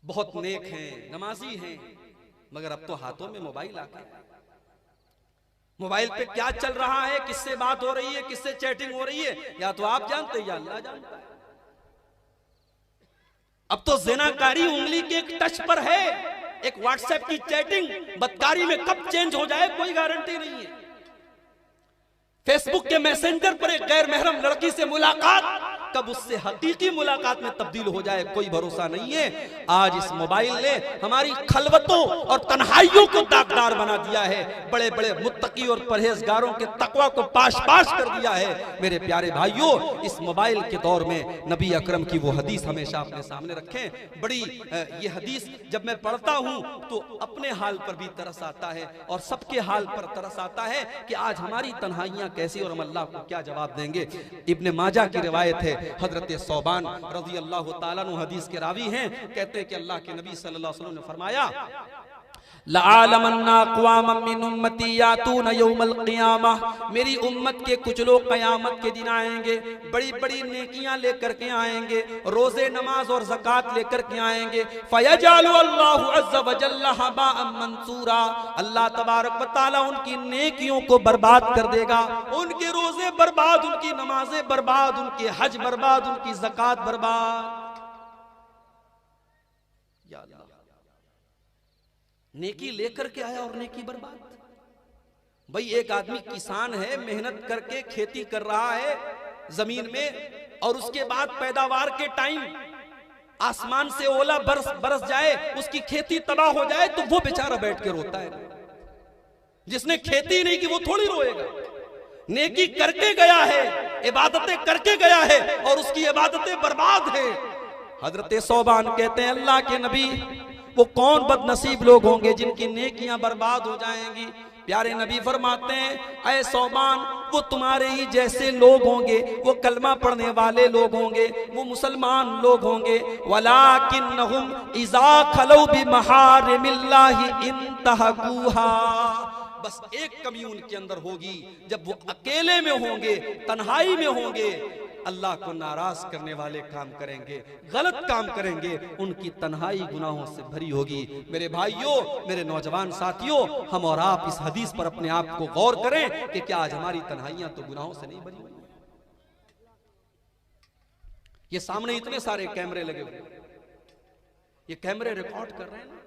बहुत नेक हैं, नमाजी हैं, मगर अब तो हाथों में मोबाइल आ गया। मोबाइल पे क्या चल रहा है, किससे बात हो रही है, किससे चैटिंग हो रही है, या तो आप जानते हैं या अल्लाह जानता है। अब तो ज़िनाकारी उंगली के एक टच पर है। एक व्हाट्सएप की चैटिंग बदकारी में कब चेंज हो जाए कोई गारंटी नहीं है। फेसबुक के मैसेंजर पर एक गैर महरम लड़की से मुलाकात कब उससे हकीकी मुलाकात में तब्दील हो जाए कोई भरोसा नहीं है। आज इस मोबाइल ने हमारी खलवतों और तन्हाइयों को दागदार बना दिया है। बड़े बड़े मुत्तकी और परहेजगारों के तकवा को पाश पाश कर दिया है। मेरे प्यारे भाइयों, इस मोबाइल के दौर में नबी अकरम की वो हदीस हमेशा अपने सामने रखें। बड़ी ये हदीस जब मैं पढ़ता हूं तो अपने हाल पर भी तरस आता है और सबके हाल पर तरस आता है कि आज हमारी तन्हाइयां कैसी और हम अल्लाह को क्या जवाब देंगे। इब्ने माजा की रिवायत है, हजरत सौबान रज़ी अल्लाह ताला अन्हु हदीस के रावी हैं, कहते हैं कि अल्लाह के नबी सल्लल्लाहु अलैहि वसल्लम ने फरमाया, लअलमन्ना अक़वामम मिन उम्मती यातून यौमल क़ियामह, मेरी उम्मत के कुछ लोग क़यामत के दिन आएंगे, बड़ी बड़ी नेकियां लेकर के आएंगे, रोजे नमाज और ज़कात लेकर के आएंगे। फयजअलु अल्लाहु अज़्ज़ व जल्ल हबाअम मंसूरा, अल्लाह तबारक व तआला उनकी नेकियों को बर्बाद कर देगा। उनके रोजे बर्बाद, उनकी नमाजें बर्बाद, उनके हज बर्बाद, उनकी ज़कात बर्बाद। नेकी लेकर के आया और नेकी बर्बाद। भाई एक आदमी किसान है, मेहनत करके खेती कर रहा है जमीन में, और उसके बाद पैदावार के टाइम आसमान से ओला बरस जाए, उसकी खेती तबाह हो जाए, तो वो बेचारा बैठ के रोता है। जिसने खेती नहीं की वो थोड़ी रोएगा। नेकी करके गया है, इबादतें करके गया है और उसकी इबादतें बर्बाद है। हजरत सौबान कहते हैं, अल्लाह के नबी, वो कौन बदनसीब लोग होंगे जिनकी नेकियां बर्बाद हो जाएंगी। प्यारे नबी फरमाते हैं, ऐ सौबान, वो तुम्हारे ही जैसे लोग होंगे, वो कलमा पढ़ने वाले लोग होंगे, वो मुसलमान लोग होंगे। वलाकिन्नहुम इज़ा खलौ बिमहारिमिल्लाहि इंतहकूहा, बस एक कमी उनके अंदर होगी, जब वो अकेले में होंगे, तन्हाई में होंगे, अल्लाह को नाराज करने वाले काम करेंगे, गलत काम करेंगे, उनकी तन्हाई गुनाहों से भरी होगी। मेरे भाइयों, मेरे नौजवान साथियों, हम और आप इस हदीस पर अपने आप को गौर करें कि क्या आज हमारी तन्हाइयां तो गुनाहों से नहीं भरी हुई? ये सामने इतने सारे कैमरे लगे हुए, ये कैमरे रिकॉर्ड कर रहे हैं ना,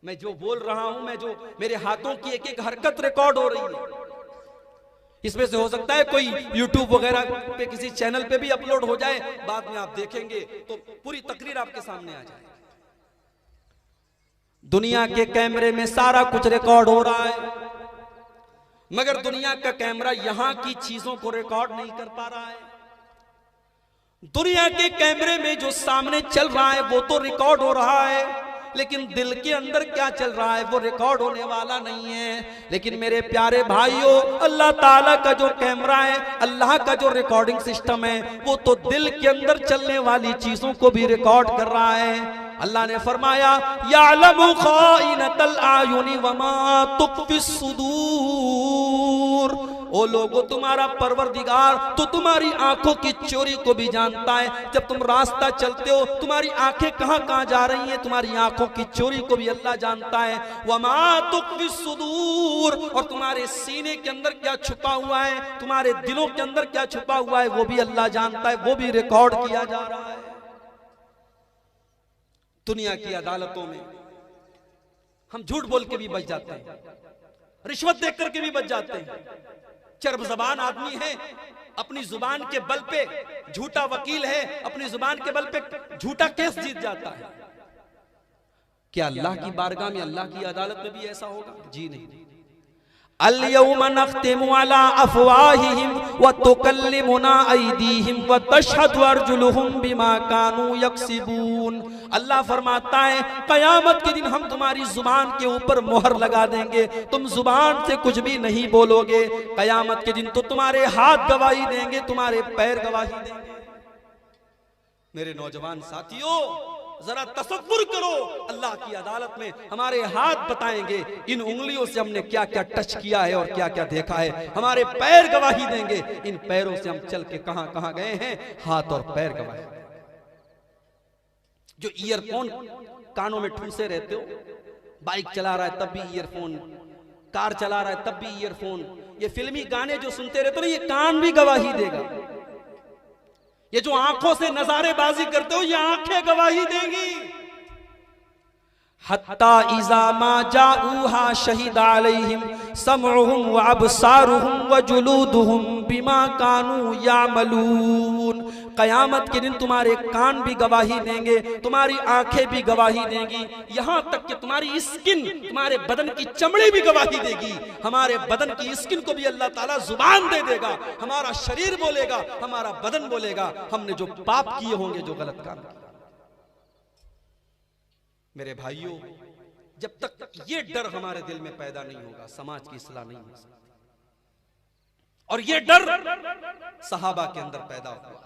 मैं जो बोल रहा हूं, मैं जो मेरे हाथों की एक एक हरकत रिकॉर्ड हो रही है। इसमें से हो सकता है कोई YouTube वगैरह पे किसी चैनल पे भी अपलोड हो जाए, बाद में आप देखेंगे तो पूरी तकरीर आपके सामने आ जाए। दुनिया के कैमरे में सारा कुछ रिकॉर्ड हो रहा है, मगर दुनिया का कैमरा यहां की चीजों को रिकॉर्ड नहीं कर पा रहा है। दुनिया के कैमरे में जो सामने चल रहा है वो तो रिकॉर्ड हो रहा है, लेकिन दिल के अंदर क्या चल रहा है वो रिकॉर्ड होने वाला नहीं है। लेकिन मेरे प्यारे भाइयों, अल्लाह ताला का जो कैमरा है, अल्लाह का जो रिकॉर्डिंग सिस्टम है, वो तो दिल के अंदर चलने वाली चीजों को भी रिकॉर्ड कर रहा है। अल्लाह ने फरमाया, यालमु खाइनतल आयुनि वमा तुख्फिस सुदूर, ओ लोगो, तुम्हारा परवरदिगार तो तुम्हारी आंखों की चोरी को भी जानता है। जब तुम रास्ता चलते हो, तुम्हारी आंखें कहां कहां जा रही हैं, तुम्हारी आंखों की चोरी को भी अल्लाह जानता है। वमा तुख्फिस सुदूर, और तुम्हारे सीने के अंदर क्या छुपा हुआ है, तुम्हारे दिलों के अंदर क्या छुपा हुआ है, वो भी अल्लाह जानता है, वो भी रिकॉर्ड किया जा रहा है। दुनिया की अदालतों में हम झूठ बोल के भी बच जाते हैं, रिश्वत देख करके भी बच जाते हैं। चर्ब जबान आदमी है, अपनी जुबान के बल पे झूठा वकील है, अपनी जुबान के बल पे झूठा केस जीत जाता है। क्या अल्लाह की बारगाह में, अल्लाह की अदालत में भी ऐसा होगा? जी नहीं। अल-यौम नख्तिमु अला अफ़वाहिहिम व तुकल्लिमुना अयदीहिम व तशहदु अर्जुलुहुम बिमा कानू यक्सिबून। अल्लाह फरमाता है, कयामत के दिन हम तुम्हारी जुबान के ऊपर मोहर लगा देंगे, तुम जुबान से कुछ भी नहीं बोलोगे। कयामत के दिन तो तुम्हारे हाथ गवाही देंगे, तुम्हारे पैर गवाही देंगे। मेरे नौजवान साथियों, जरा तसव्वुर करो, अल्लाह की अदालत में हमारे हाथ बताएंगे इन उंगलियों से हमने क्या क्या टच किया है और क्या क्या देखा है। हमारे पैर गवाही देंगे, इन पैरों से हम चल के कहां कहां गए हैं, हाथ और पैर गवाही। जो ईयरफोन कानों में ठूसे रहते हो, बाइक चला रहा है तब भी ईयरफोन, कार चला रहा है तब भी ईयरफोन, ये फिल्मी गाने जो सुनते रहते हो ना, ये कान भी गवाही देगा। ये जो आंखों से नजारेबाजी करते हो, ये आंखें गवाही देंगी। हत्ता इज़ा मा जाऊहा शहीद अलैहिम समउहुम व अबसारुहुम व जुलूदुहुम बिमा कानू यामलून। कयामत के दिन तुम्हारे कान भी गवाही देंगे, तुम्हारी आंखें भी गवाही देंगी, यहां तक कि तुम्हारी स्किन, तुम्हारे बदन की चमड़ी भी गवाही देगी। हमारे बदन की स्किन को भी अल्लाह ताला जुबान दे देगा, हमारा शरीर बोलेगा, हमारा बदन बोलेगा, हमने जो पाप किए होंगे, जो गलत काम किए। मेरे भाइयों, जब तक ये डर हमारे दिल में पैदा नहीं होगा, समाज की इस्लाह नहीं हो सकती। और ये डर सहाबा के अंदर पैदा हुआ।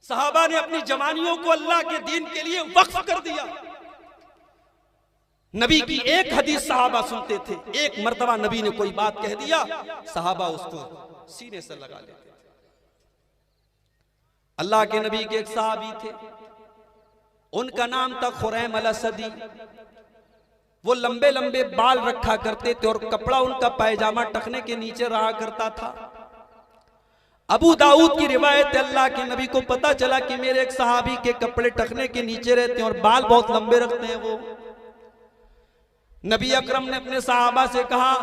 सहाबा ने अपनी जवानियों को अल्लाह के दीन के लिए वक्फ कर दिया। नबी की एक हदीस सहाबा सुनते थे, एक मर्तबा नबी ने कोई बात कह दिया, सहाबा उसको सीने से लगा लेते थे। अल्लाह के नबी के एक सहाबी थे, उनका नाम था खुरैम अल-असदी। वो लंबे लंबे बाल रखा करते थे और कपड़ा उनका पायजामा टखने के नीचे रहा करता था। अबू दाऊद की रिवायत, अल्लाह के नबी को पता चला कि मेरे एक सहाबी के कपड़े टखने के नीचे रहते हैं और बाल बहुत लंबे रखते हैं। वो नबी अकरम ने अपने सहाबा से कहा,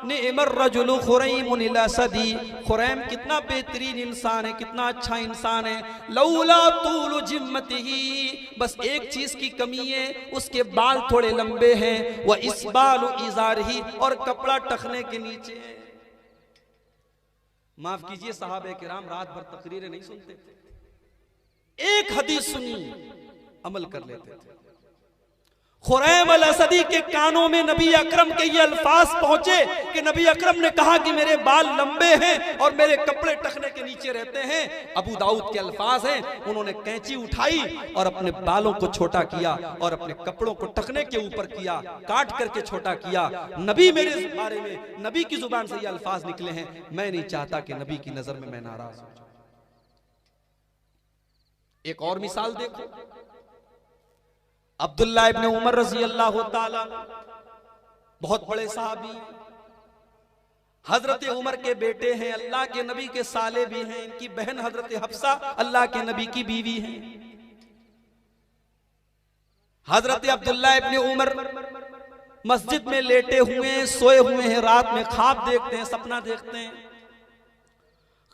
निअमर रजुलु खुरैमुन अल-असदी, खुरैम कितना बेहतरीन इंसान है, कितना अच्छा इंसान है। लौला तूलु जिम्मतिही, बस एक चीज की कमी है, उसके बाल थोड़े लंबे हैं। वह इसबालु इजारही, और कपड़ा टखने के नीचे है। माफ कीजिए, सहाबे किराम रात भर तकरीरें नहीं सुनते थे, एक हदीस सुनी अमल कर लेते थे। खुरैम अल-असदी के कानों में नबी अकरम के ये अल्फाज पहुंचे कि नबी अकरम ने कहा कि मेरे बाल लंबे हैं और मेरे कपड़े टखने के नीचे रहते हैं। अबू दाऊद के अल्फाज हैं। उन्होंने कैंची उठाई और अपने बालों को छोटा किया और अपने कपड़ों को टखने के ऊपर किया, काट करके छोटा किया। नबी मेरे बारे में, नबी की जुबान से ये अल्फाज निकले हैं, मैं नहीं चाहता कि नबी की नजर में मैं नाराज हो जाऊं। एक और मिसाल देखो, अब्दुल्ला इब्ने उमर रजी अल्लाह ताला, बहुत बड़े सहाबी, हजरत उमर के बेटे हैं, अल्लाह के नबी के साले भी हैं। इनकी बहन हजरत हफ्सा अल्लाह के नबी की बीवी हैं। हजरत अब्दुल्ला इब्ने उमर मस्जिद में लेटे हुए, सोए हुए हैं, रात में ख्वाब देखते हैं, सपना देखते हैं।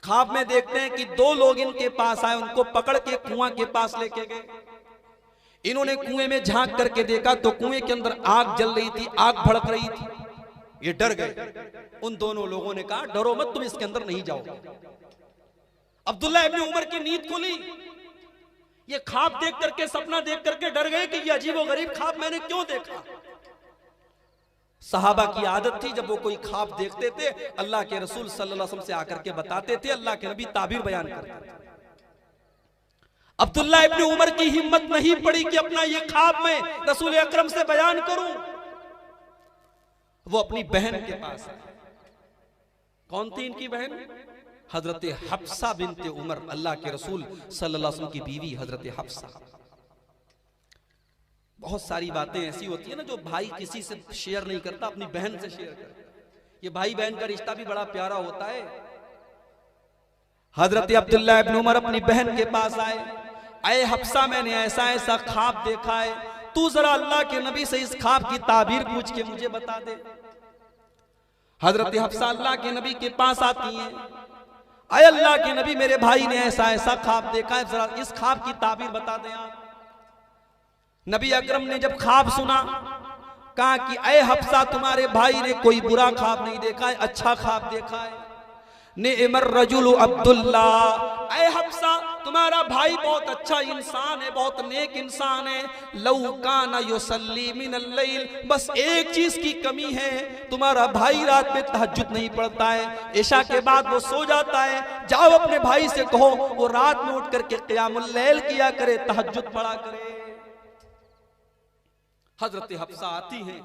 ख्वाब में देखते हैं कि दो लोग इनके पास आए, उनको पकड़ के कुआं के पास लेके गए। इन्होंने कुएं में झांक करके देखा तो कुएं के अंदर आग जल रही थी, आग भड़क रही थी। ये डर गए। उन दोनों लोगों ने कहा, डरो मत, तुम इसके अंदर नहीं जाओ। अब्दुल्ला इब्ने उमर की नींद खुली। ये ख्वाब देख करके, सपना देख करके डर गए कि ये अजीबोगरीब ख्वाब मैंने क्यों देखा। सहाबा की आदत थी, जब वो कोई ख्वाब देखते थे, अल्लाह के रसूल सल्लल्लाहु अलैहि वसल्लम से आकर के बताते थे। अल्लाह के नबी ताबीर बयान करते थे। अब्दुल्ला इब्ने उमर की हिम्मत नहीं पड़ी कि अपना ये ख्वाब मैं रसूल अकरम से बयान करूं। वो अपनी बहन के पास है। कौन थी इनकी बहन? हजरत हफ्सा बिनते उमर, अल्लाह के रसूल सल्लल्लाहु अलैहि वसल्लम की बीवी हजरत हफ्सा। बहुत सारी बातें ऐसी होती है ना जो भाई किसी से शेयर नहीं करता, अपनी बहन से शेयर करता। ये भाई बहन का रिश्ता भी बड़ा प्यारा होता है। हजरत अब्दुल्ला इब्ने उमर अपनी बहन के पास आए, अये हफ्सा, मैंने ऐसा ऐसा ख्वाब देखा है, तू जरा अल्लाह के नबी से इस ख्वाब की ताबीर पूछ के मुझे बता दे। हजरत हफ्सा अल्लाह के नबी के पास आती हैं, अये अल्लाह के नबी, मेरे भाई ने ऐसा ऐसा ख्वाब देखा है, जरा इस ख्वाब की ताबीर बता दें आप। नबी अकरम ने जब ख्वाब सुना, कहा कि अये हफ्सा, तुम्हारे भाई ने कोई बुरा ख्वाब नहीं देखा है, अच्छा ख्वाब देखा है। निअमर रजुलु अब्दुल्ला, ऐ हफ्सा, तुम्हारा भाई बहुत अच्छा इंसान है, बहुत नेक इंसान है। लौ काना युसल्ली मिनल लैल, बस एक चीज की कमी है, तुम्हारा भाई रात में तहज्जुद नहीं पढ़ता है, इशा के बाद वो सो जाता है। जाओ अपने भाई से कहो वो रात में उठ करके क़ियामुल लैल किया करे, तहज्जुद पढ़ा करे। हजरत हफ्सा आती हैं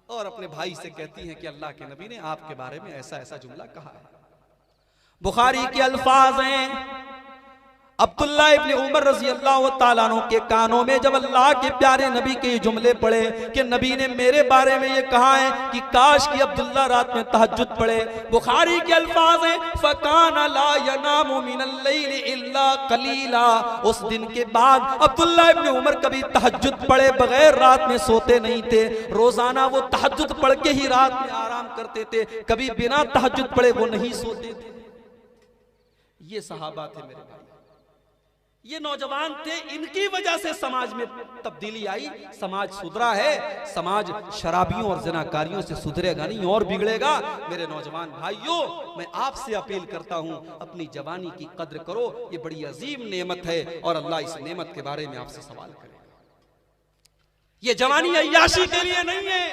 और अपने भाई से कहती हैं कि अल्लाह के नबी ने आपके बारे में ऐसा ऐसा जुमला कहा है। बुखारी के अल्फाज हैं, अब्दुल्ला इब्ने उमर रजी अल्लाह ताला अन्हु के कानों में जब अल्लाह के प्यारे नबी के ये जुमले पढ़े कि नबी ने मेरे बारे में ये कहा है कि काश कि अब्दुल्ला रात में तहज्जुद पढ़े। बुखारी के अल्फाज हैं फकाना ला यनामु मिनल लैल इल्ला कलीला। उस दिन के बाद अब्दुल्ला इब्ने उमर कभी तहज्जुद पढ़े बगैर रात में सोते नहीं थे। रोजाना वो तहज्जुद पढ़ के ही रात में आराम करते थे, कभी बिना तहज्जुद पढ़े वो नहीं सोते थे। ये सहाबा थे मेरे भाई, ये नौजवान थे, इनकी वजह से समाज में तब्दीली आई, समाज सुधरा है। समाज शराबियों और जनाकारियों से सुधरेगा नहीं और बिगड़ेगा। मेरे नौजवान भाइयों, मैं आपसे अपील करता हूं अपनी जवानी की कद्र करो, ये बड़ी अजीम नेमत है और अल्लाह इस नेमत के बारे में आपसे सवाल करेगा। ये जवानी अय्याशी के लिए नहीं है,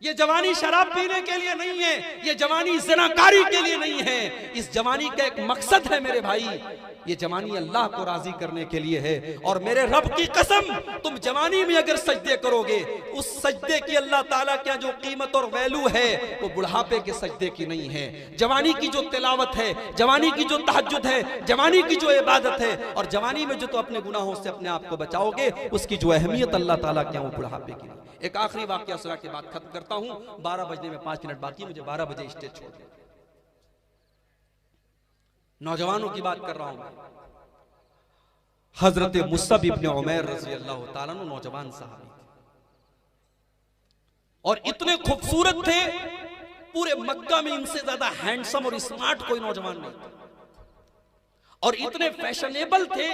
ये जवानी शराब पीने के लिए नहीं है, ये जवानी ज़िनाकारी के लिए नहीं है। इस जवानी का एक मकसद है मेरे भाई, ये जवानी अल्लाह को राजी करने के लिए है। और मेरे रब की कसम, तुम जवानी में अगर सजदे करोगे, उस सजदे की अल्लाह ताला क्या जो कीमत और वैल्यू है वो बुढ़ापे के सजदे की नहीं है। जवानी की जो तिलावत है, जवानी की जो तहज्जुद है, जवानी की जो इबादत है, और जवानी में जो तो अपने गुनाहों से अपने आप को बचाओगे, उसकी जो अहमियत अल्लाह ताला क्या वो बुढ़ापे की नहीं। एक आखिरी वाकया सुना के बाद खत्म करता हूं, 12 बजने में 5 मिनट बाकी, मुझे 12 बजे स्टेज छोड़ दे। नौजवानों की बात कर रहा हूं। हजरत मुसअब इब्ने उमैर रज़ी अल्लाह ताला अन्हु नौजवान साहब और इतने खूबसूरत थे, पूरे मक्का में इनसे ज्यादा हैंडसम और स्मार्ट कोई नौजवान नहीं था। और इतने फैशनेबल थे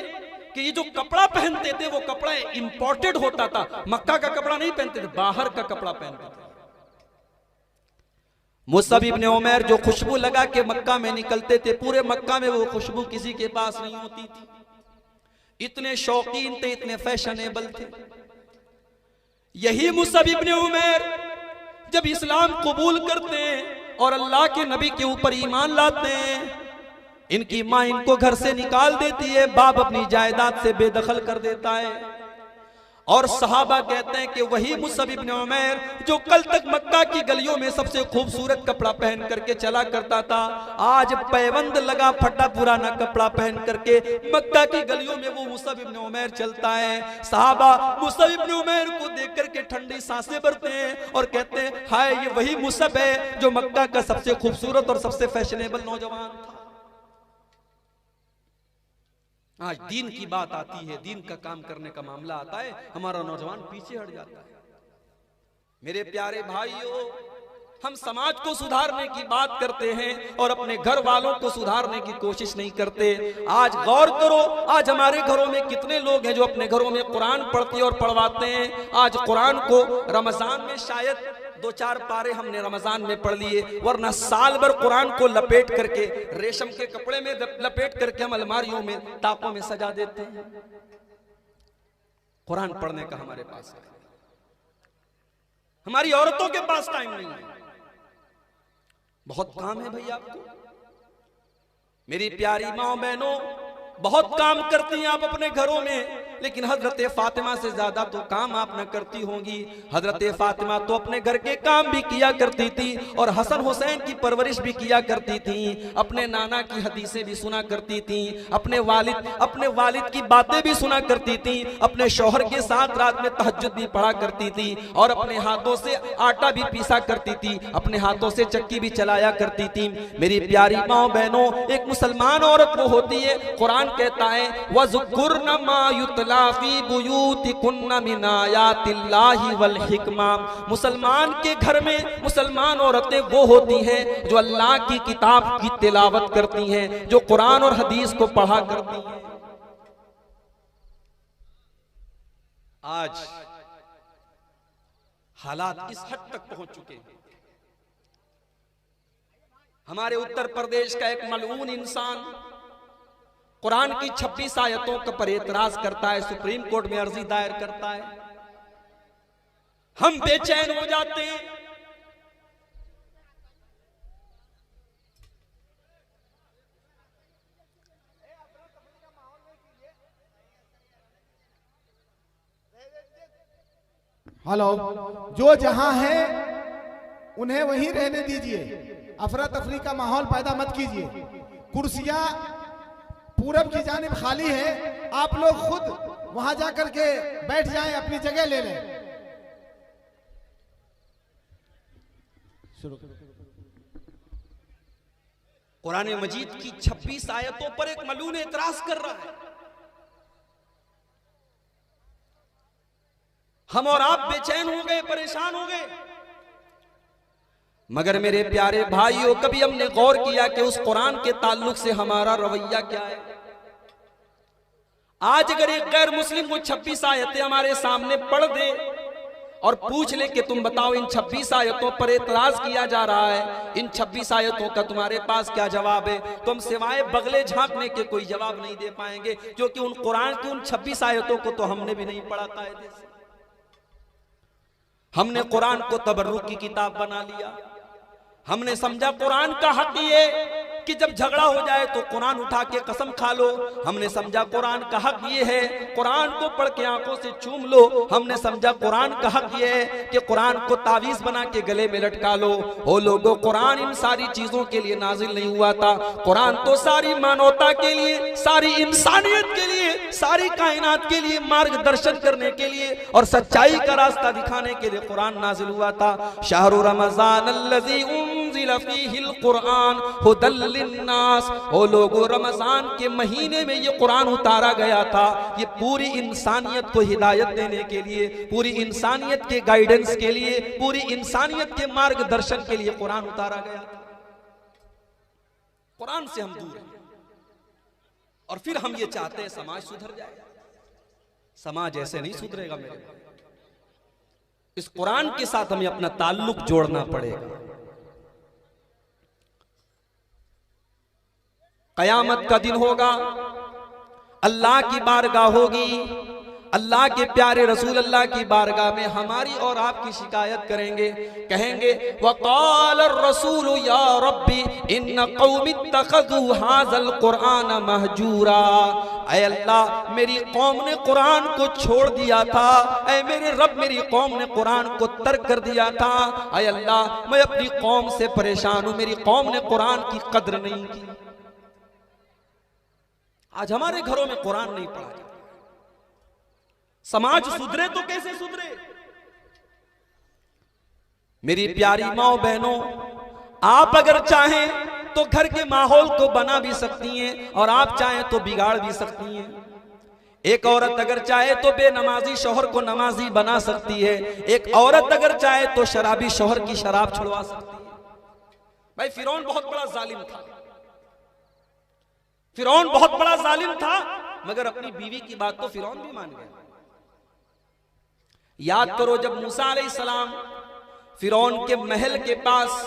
कि ये जो कपड़ा पहनते थे वो कपड़ा इंपोर्टेड होता था, मक्का का कपड़ा नहीं पहनते थे, बाहर का कपड़ा पहनते थे। मुसअब इब्ने उमैर जो खुशबू लगा के मक्का में निकलते थे, पूरे मक्का में वो खुशबू किसी के पास नहीं होती थी। इतने शौकीन थे, इतने फैशनेबल थे। यही मुसअब इब्ने उमैर जब इस्लाम कबूल करते हैं और अल्लाह के नबी के ऊपर ईमान लाते हैं, इनकी मां इनको घर से निकाल देती है, बाप अपनी जायदाद से बेदखल कर देता है। और सहाबा कहते हैं कि वही मुसअब इब्ने उमैर जो कल तक मक्का की गलियों में सबसे खूबसूरत कपड़ा पहन करके चला करता था, आज पैबंद लगा फटा पुराना कपड़ा पहन करके मक्का की गलियों में वो मुसअब इब्ने उमैर चलता है। सहाबा मुसअब इब्ने उमैर को देख करके ठंडी सांसें भरते हैं और कहते हैं हाय, ये वही मुसअब है जो मक्का का सबसे खूबसूरत और सबसे फैशनेबल नौजवान था। आज दीन की बात आती है, दीन का काम करने का मामला आता है, हमारा नौजवान पीछे हट जाता है। मेरे प्यारे भाइयों, हम समाज को सुधारने की बात करते हैं और अपने घर वालों को सुधारने की कोशिश नहीं करते। आज गौर करो, आज हमारे घरों में कितने लोग हैं जो अपने घरों में कुरान पढ़ते और पढ़वाते हैं। आज कुरान को रमजान में शायद 2-4 पारे हमने रमजान में पढ़ लिए, वरना साल भर कुरान को लपेट करके रेशम के कपड़े में लपेट करके हम अलमारियों में ताकों में सजा देते हैं। कुरान पढ़ने का हमारे पास है, हमारी औरतों के पास टाइम नहीं है। बहुत काम है भैया आपको। मेरी प्यारी माँ बहनों, बहुत काम करती हैं आप अपने घरों में, लेकिन हजरत फातिमा से ज्यादा तो काम आप न करती होंगी। हजरत फातिमा तो अपने घर के काम भी किया करती थी और हसन हुसैन की परवरिश भी किया करती थी, अपने नाना की हदीसें भी सुना करती थी, अपने वालिद की बातें भी सुना करती थी, अपने शौहर के साथ रात में तहज्जुद भी पढ़ा करती थी और अपने हाथों से आटा भी पीसा करती थी, अपने हाथों से चक्की भी चलाया करती थी। मेरी प्यारी माँ बहनों, एक मुसलमान औरत वो होती है, कुरान कहता है वज़कुरना मा युतला फी बुयूतिकुन्ना मिन आयातिल्लाहि वल हिकमा। मुसलमान के घर में मुसलमान औरतें वो होती हैं जो अल्लाह की किताब की तिलावत करती हैं, जो कुरान और हदीस को पढ़ा करती हैं। आज हालात इस हद तक पहुंच चुके हैं। हमारे उत्तर प्रदेश का एक मलऊन इंसान कुरान की 26 आयतों का पर एतराज करता है, सुप्रीम कोर्ट में अर्जी दायर करता है। हम बेचैन हो जाते हैं। हेलो, जो जहां है उन्हें वहीं रहने दीजिए, अफरा तफरी का माहौल पैदा मत कीजिए। कुर्सियां पूरब की जानिब खाली है, आप लोग खुद वहां जाकर के बैठ जाएं, अपनी जगह ले लें। शुरू। कुरान मजीद की 26 आयतों पर एक मलून एतराज कर रहा है। हम और आप बेचैन हो गए, परेशान हो गए। मगर मेरे प्यारे भाइयों, कभी हमने गौर किया कि उस कुरान के ताल्लुक से हमारा रवैया क्या है? आज अगर एक गैर मुस्लिम वो 26 आयतें हमारे सामने पढ़ दे और पूछ ले कि तुम बताओ इन 26 आयतों पर एतराज किया जा रहा है, इन 26 आयतों का तुम्हारे पास क्या जवाब है, तो हम सिवाय बगले झांकने के कोई जवाब नहीं दे पाएंगे, क्योंकि उन कुरान की उन 26 आयतों को तो हमने भी नहीं पढ़ा कायदे से। हमने कुरान को तबर्रुक की किताब बना लिया। हमने समझा कुरान का हक ये कि जब झगड़ा हो जाए तो कुरान उठा के कसम खा लो। हमने समझा कुरान का हक ये है कुरान को पढ़ के आंखों से चूम लो। हमने समझा कुरान का हक ये है कि कुरान को तावीज बना के गले में लटका लो। ओ लोगों, कुरान इन सारी चीजों के लिए नाजिल नहीं हुआ था। कुरान तो सारी मानवता के लिए, सारी इंसानियत के लिए, सारी कायनात के लिए मार्गदर्शन करने के लिए और सच्चाई का रास्ता दिखाने के लिए कुरान नाजिल हुआ था। शाहरु रमजान अल्लज़ी उन्ज़िल फ़ीहिल कुरान हुदल लिन्नास। ओ लोगों, रमजान के महीने में ये कुरान उतारा गया था। ये पूरी इंसानियत को हिदायत देने के लिए, पूरी इंसानियत के गाइडेंस के लिए, पूरी इंसानियत के मार्गदर्शन के लिए कुरान उतारा गया था। कुरान से हम दूर हैं और फिर हम ये चाहते हैं समाज सुधर जाए। समाज ऐसे नहीं सुधरेगा मेरे भाई। इस कुरान के साथ हमें अपना ताल्लुक जोड़ना पड़ेगा। कयामत का दिन होगा, अल्लाह की बारगाह होगी, अल्लाह के प्यारे रसूल अल्लाह की बारगाह में हमारी और आपकी शिकायत करेंगे। कहेंगे वक़ाल रसूल या रब्बी इन्न कौमी इत्तखज़ू हाज़ल कुरान महजूरा। ऐ अल्लाह, मेरी कौम ने कुरान को छोड़ दिया था। ऐ मेरे रब, मेरी कौम ने कुरान को तर्क कर दिया था। ऐ अल्लाह, मैं अपनी कौम से परेशान हूं, मेरी कौम ने कुरान की कद्र नहीं की। आज हमारे घरों में कुरान नहीं पढ़ा जाता। समाज सुधरे तो कैसे सुधरे? मेरी प्यारी माओ बहनों, आप अगर चाहें तो घर के माहौल को बना भी सकती हैं और आप चाहें तो बिगाड़ भी सकती हैं। एक औरत अगर चाहे तो बेनमाजी शौहर को नमाजी बना सकती है। एक औरत अगर चाहे तो शराबी शौहर की शराब छुड़वा सकती है। भाई, फिरौन बहुत बड़ा जालिम था। फिरौन बहुत बड़ा जालिम था, मगर अपनी बीवी की बात तो फिरौन भी मान गया। याद करो, जब मूसा अलैहिस्सलाम फिरौन के महल के पास,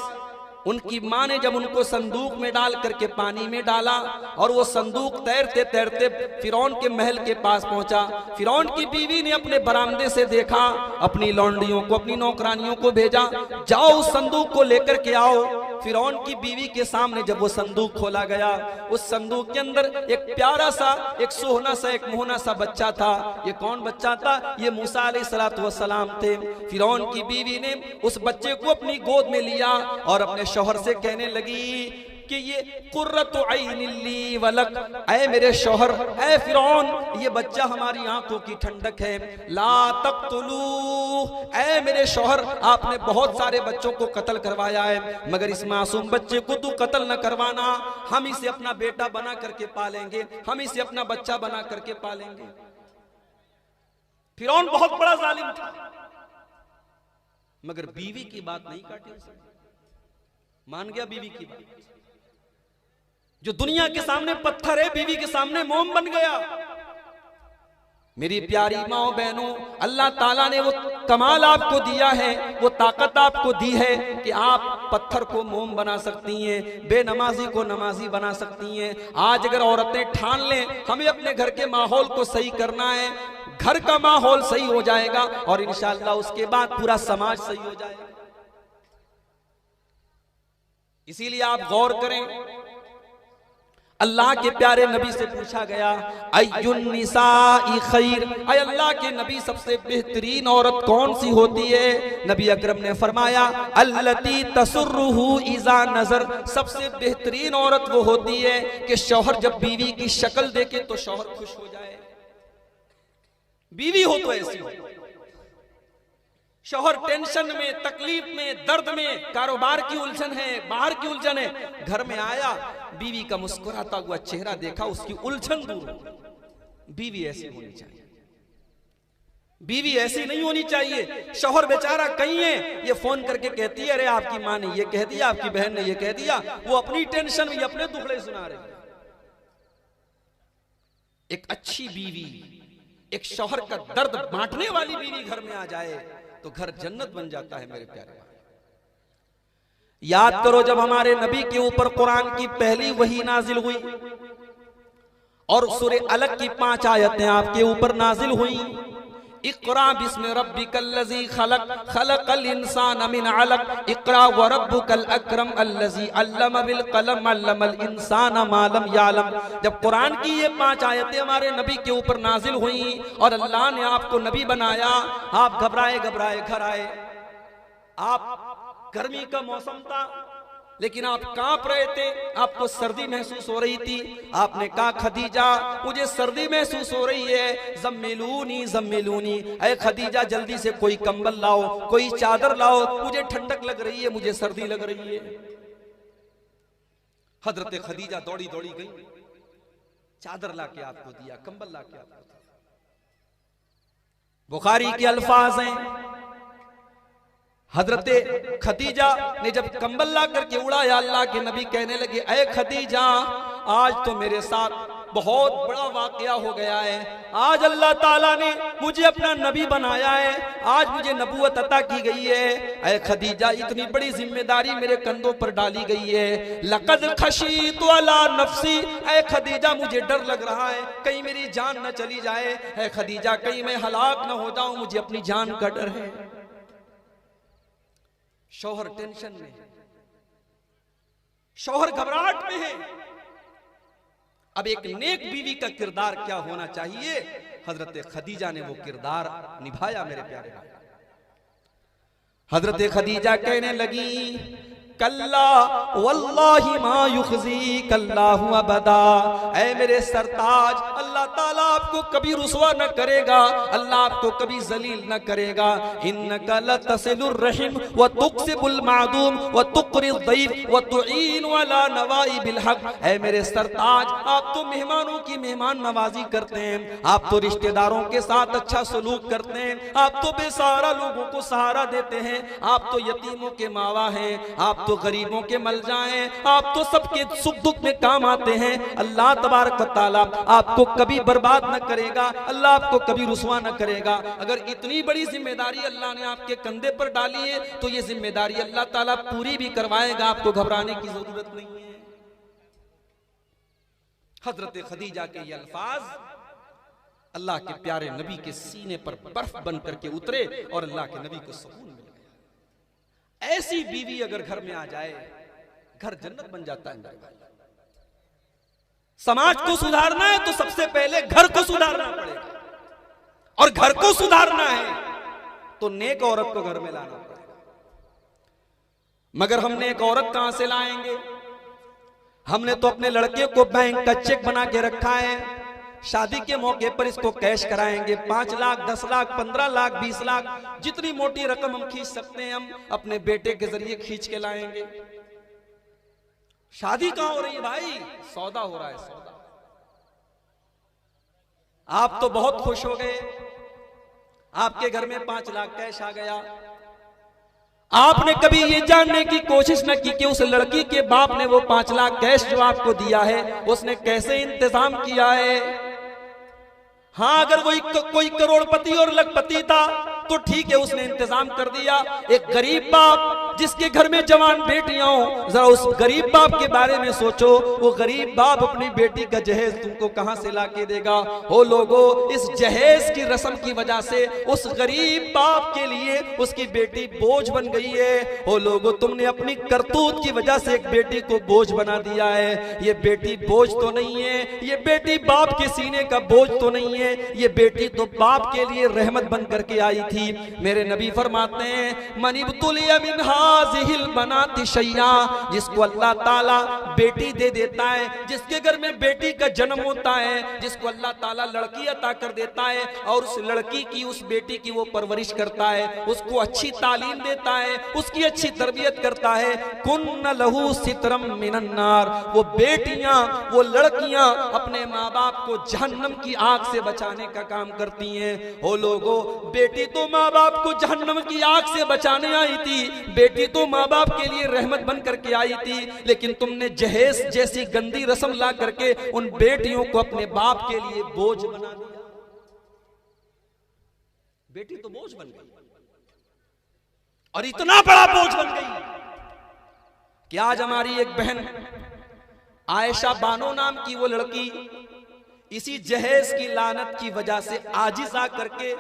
उनकी मां ने जब उनको संदूक में डाल करके पानी में डाला और वो संदूक तैरते तैरते फिरौन के महल के पास पहुंचा। फिरौन की बीवी ने अपने बरामदे से देखा, अपनी लौंडियों को, अपनी नौकरानियों को भेजा, जाओ उस संदूक को लेकर के आओ। फिरौन की बीवी के सामने जब वो संदूक खोला गया, उस संदूक के अंदर एक प्यारा सा, एक सोहना सा, एक मोहना सा बच्चा था। ये कौन बच्चा था? ये मूसा अलैहिस्सलातु वस्सलाम थे। फिरौन की बीवी ने उस बच्चे को अपनी गोद में लिया और अपने शौहर से कहने लगी कि ये कुर्रतु ऐन ली वलक, ऐ मेरे शौहर, ऐ फिरौन, ये बच्चा हमारी आंखों की ठंडक है। ला तक़्तुलू, ऐ मेरे शौहर, आपने बहुत सारे बच्चों को कत्ल करवाया है, मगर इस मासूम बच्चे को तू कत्ल न करवाना। हम इसे अपना बेटा बना करके पालेंगे, हम इसे अपना बच्चा बना करके पालेंगे। फिरौन बहुत बड़ा जालिम था, मगर बीवी की बात नहीं काटी उसने। मान गया बीवी की बात। जो दुनिया के सामने पत्थर है, बीवी के सामने मोम बन गया। मेरी प्यारी माओ बहनों, अल्लाह ताला ने वो कमाल आपको दिया है, वो ताकत आपको दी है कि आप पत्थर को मोम बना सकती हैं, बेनमाजी को नमाजी बना सकती हैं। आज अगर औरतें ठान लें हमें अपने घर के माहौल को सही करना है, घर का माहौल सही हो जाएगा और इंशाअल्लाह उसके बाद पूरा समाज सही हो जाएगा। इसीलिए आप गौर करें, अल्लाह के प्यारे नबी से पूछा गया, अय्युन निसाई खैर, अय अल्लाह के नबी सबसे बेहतरीन औरत कौन सी होती है? नबी अकरम ने फरमाया, अल्लती तसुर्रुहु इज़ा नजर, सबसे बेहतरीन औरत वो होती है कि शौहर जब बीवी की शक्ल देखे तो शौहर खुश हो जाए। बीवी हो तो ऐसी हो, शौहर टेंशन में, तकलीफ में, दर्द में, कारोबार की उलझन है, बाहर की उलझन है, घर में आया, बीवी का मुस्कुराता हुआ चेहरा देखा, उसकी उलझन दूर हो। बीवी ऐसी होनी चाहिए, बीवी ऐसी नहीं होनी चाहिए। शौहर बेचारा कहीं है, ये फोन करके कहती है, अरे आपकी माँ ने ये कह दिया, आपकी बहन ने ये कह दिया, वो अपनी टेंशन में अपने दुखड़े सुना रहे। एक अच्छी बीवी, एक शौहर का दर्द बांटने वाली बीवी घर में आ जाए तो घर जन्नत बन जाता है मेरे प्यारे। याद करो जब हमारे नबी के ऊपर कुरान की पहली वही नाजिल हुई और सूरह अलग की 5 आयतें आपके ऊपर नाजिल हुई। इक़रा बिस्मि रब्बिकल्लज़ी खलक़, खलक़ल इंसान मिन अलक़, इक़रा व रब्बुकल अकरम अल्लज़ी अल्लम बिल कलम अल्लमल इंसान मा लम यअलम। जब कुरान की ये 5 आयतें हमारे नबी के ऊपर नाजिल हुई और अल्लाह ने आपको नबी बनाया, आप घबराए घबराए घर आए। आप गर्मी का मौसम था लेकिन आप कांप रहे थे, आपको सर्दी महसूस हो रही थी। आपने कहा, खदीजा मुझे सर्दी महसूस हो रही है, ज़म्मिलूनी ज़म्मिलूनी, ऐ खदीजा जल्दी से कोई कंबल लाओ, कोई चादर लाओ, मुझे ठंडक लग रही है, मुझे सर्दी लग रही है। हजरत खदीजा दौड़ी दौड़ी गई, चादर लाके आपको दिया, कंबल लाके आपको दिया। बुखारी के अल्फाज हैं, हजरत खदीजा ने जब कंबल ला करके उड़ाया, अल्लाह के नबी कहने लगे, ऐ खदीजा आज तो मेरे साथ बहुत बड़ा वाकया हो गया है। आज अल्लाह ताला ने मुझे अपना नबी बनाया है, आज मुझे नबूवत अता की गई है। ऐ खदीजा इतनी बड़ी जिम्मेदारी मेरे कंधों पर डाली गई है। लक़द खशीतु अला नफ्सी, ऐ खदीजा मुझे डर लग रहा है कहीं मेरी जान न चली जाए। ऐ खदीजा कहीं मैं हलाक न हो जाऊं, मुझे अपनी जान का डर है। शौहर टेंशन में, शौहर घबराहट में है। अब एक नेक बीवी का किरदार क्या होना चाहिए, हजरत खदीजा ने वो किरदार निभाया मेरे प्यारे भाई। हजरत खदीजा कहने लगी, कल्ला वल्लाहि मा युखज़ी कल्लाहु अबदा, ऐ मेरे सरताज अल्लाह ताला आपको कभी रुसवा न करेगा, अल्लाह आपको कभी जलील न करेगा। इन्नका लतसिलुर रहीम व तुक्सिबुल मादूम व तुक़रिज़ ज़ईफ़ व तुईनु अला नवाइबिल हक़, ऐ मेरे सरताज आप तो मेहमानों की मेहमान नवाजी करते हैं, आप तो रिश्तेदारों के साथ अच्छा सलूक करते हैं, आप तो बेसहारा लोगों को सहारा देते हैं, आप तो यतीमों के मावा हैं, आप तो गरीबों के मलजा हैं, आप तो सबके सुख दुख में काम आते हैं। अल्लाह तबारक व तआला आपको कभी बर्बाद न करेगा, अल्लाह आपको कभी रुसवा न करेगा। अगर इतनी बड़ी जिम्मेदारी अल्लाह ने आपके कंधे पर डाली है तो ये जिम्मेदारी अल्लाह ताला पूरी भी करवाएगा, आपको घबराने की जरूरत नहीं है। हजरत खदीजा के ये अल्फाज अल्लाह के प्यारे नबी के सीने पर बर्फ बन करके उतरे और अल्लाह के नबी को सुकून मिल गया। ऐसी बीवी अगर घर में आ जाए, घर जन्नत बन जाता है। समाज को सुधारना है तो सबसे पहले घर को सुधारना पड़ेगा, और घर को सुधारना है तो नेक औरत को घर में लाना पड़ेगा। मगर हम नेक औरत कहां से लाएंगे? हमने तो अपने लड़के को बैंक का चेक बना के रखा है, शादी के मौके पर इसको कैश कराएंगे, 5 लाख 10 लाख 15 लाख 20 लाख, जितनी मोटी रकम हम खींच सकते हैं हम अपने बेटे के जरिए खींच के लाएंगे। शादी कहां हो रही है भाई? सौदा हो रहा है, सौदा। आप तो बहुत खुश हो गए, आपके घर में 5 लाख कैश आ गया। आपने कभी ये जानने की कोशिश न की कि उस लड़की के बाप ने वो 5 लाख कैश जो आपको दिया है उसने कैसे इंतजाम किया है। हाँ, अगर कोई करोड़पति और लखपति था तो ठीक है, उसने इंतजाम कर दिया। एक गरीब बाप जिसके घर में जवान बेटियां हो, जरा उस गरीब बाप के बारे में सोचो। वो गरीब बाप अपनी बेटी का जहेज तुमको कहां से ला के देगा? हो लोगो, इस जहेज की रस्म की वजह से उस गरीब बाप के लिए उसकी बेटी बोझ बन गई है। हो लोगो, तुमने अपनी करतूत की वजह से एक बेटी को बोझ बना दिया है। ये बेटी बोझ तो नहीं है, ये बेटी बाप के सीने का बोझ तो नहीं है, ये बेटी तो बाप के लिए रहमत बन करके आई थी। मेरे नबी फरमाते हैं, मनिबतुलिया मिन हाज़िहिल बनाति शैया, जिसको अल्लाह ताला बेटी दे देता है, जिसके घर में बेटी का जन्म होता है, जिसको अल्लाह ताला लड़की अता कर देता है और उस लड़की की, उस बेटी की वो परवरिश करता है, उसको अच्छी तालीम देता है, उसकी अच्छी तरबियत करता है, कुन्न लहू सितरम मिनन नार, वो बेटियां, वो लड़कियां अपने माँ बाप को जहन्नम की आग से बचाने का काम करती हैं। हो लोगो, बेटी तो माँ बाप को जहन्नम की आग से बचाने आई थी, बेटी तो माँ बाप के लिए रहमत बन करके आई थी, लेकिन तुमने जहेज जैसी गंदी रस्म ला करके उन बेटियों को अपने बाप के लिए बोझ बना दिया। बेटी तो बोझ बन गई, और इतना बड़ा बोझ बन गई कि आज हमारी एक बहन आयशा बानो नाम की वो लड़की इसी जहेज की लानत की वजह से आजिज आ करके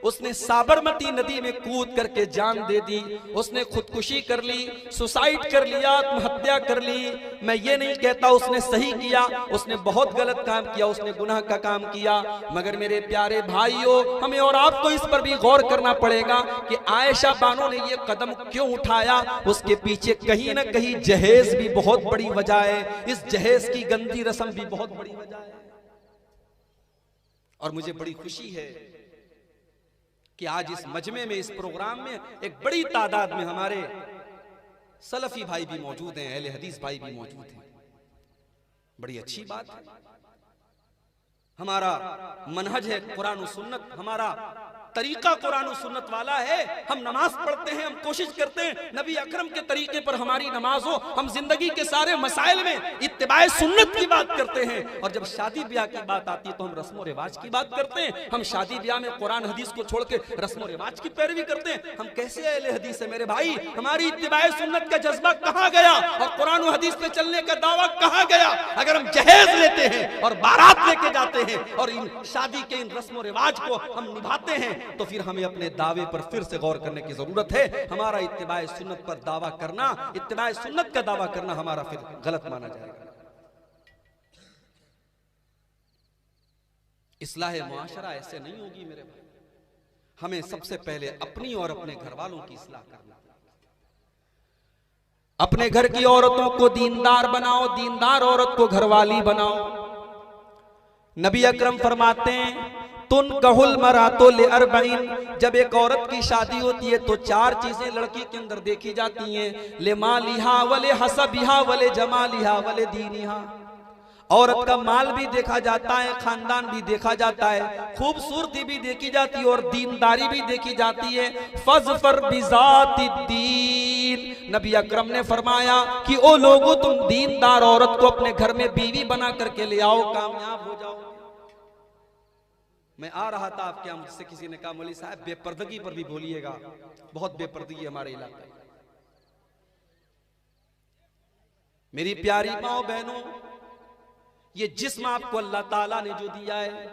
उसने साबरमती नदी में कूद करके जान दे दी। उसने खुदकुशी कर ली, सुसाइड कर लिया, आत्महत्या कर ली। मैं ये नहीं कहता उसने सही किया, उसने बहुत गलत काम किया, उसने गुनाह का काम किया, मगर मेरे प्यारे भाइयों, हमें और आपको इस पर भी गौर करना पड़ेगा कि आयशा बानो ने ये कदम क्यों उठाया। उसके पीछे कहीं ना कहीं जहेज भी बहुत बड़ी वजह है, इस जहेज की गंदी रस्म भी बहुत बड़ी वजह है। और मुझे बड़ी खुशी है कि आज इस मजमे में, इस प्रोग्राम में एक बड़ी तादाद में हमारे सलफी भाई भी मौजूद हैं, अहले हदीस भाई भी मौजूद हैं। बड़ी अच्छी बात है। हमारा मनहज है कुरान और सुन्नत, हमारा तरीका कुरान और सुन्नत वाला है। हम नमाज पढ़ते हैं, हम कोशिश करते हैं नबी अकरम के तरीके पर हमारी नमाज हो। हम जिंदगी के सारे मसाइल में इत्तिबाए सुन्नत की बात करते हैं, और जब शादी ब्याह की बात आती है तो हम रस्म और रिवाज की बात करते हैं। हम शादी ब्याह में कुरान हदीस को छोड़ के रस्म और रिवाज की पैरवी करते हैं। हम कैसे अहले हदीस है मेरे भाई? हमारी इत्तिबाए सुन्नत का जज्बा कहां गया और कुरान और हदीस पे चलने का दावा कहां गया? अगर हम जहेज लेते हैं और बारात लेके जाते हैं और इन शादी के इन रस्म और रिवाज को हम निभाते हैं, तो फिर हमें अपने दावे पर फिर से गौर करने की जरूरत है। हमारा इत्तिबाए सुन्नत पर दावा करना, इत्तिबाए सुन्नत का दावा करना हमारा फिर गलत माना जाएगा। इस्लाह मुआशरा ऐसे नहीं होगी मेरे भाई। हमें सबसे पहले अपनी और अपने घर वालों की इस्लाह करना। अपने घर की औरतों को दीनदार बनाओ, दीनदार औरत को घरवाली बनाओ। नबी अकरम फरमाते हैं, तुन कहुल मरातो ले अरबईन, जब एक औरत की शादी होती है तो 4 चीजें लड़की के अंदर देखी जाती हैं, ले मालिहा वले हसबिहा वले जमालिहा वले दीनिहा। औरत का माल भी देखा जाता है, खानदान भी देखा जाता है, खूबसूरती भी देखी जाती है और दीनदारी भी देखी जाती है। फज़फर बिज़ाति दीन, नबी अकरम ने फरमाया कि ओ लोगों, तुम दीनदार औरत को अपने घर में बीवी बना करके ले आओ, कामयाब हो जाओ। मैं आ रहा था आपके यहाँ, मुझसे किसी ने कहा, मौलवी साहब बेपर्दगी पर भी बोलिएगा, बहुत बेपर्दगी है हमारे इलाके में। मेरी प्यारी माओ बहनों, ये जिस्म आपको अल्लाह ताला ने जो दिया है,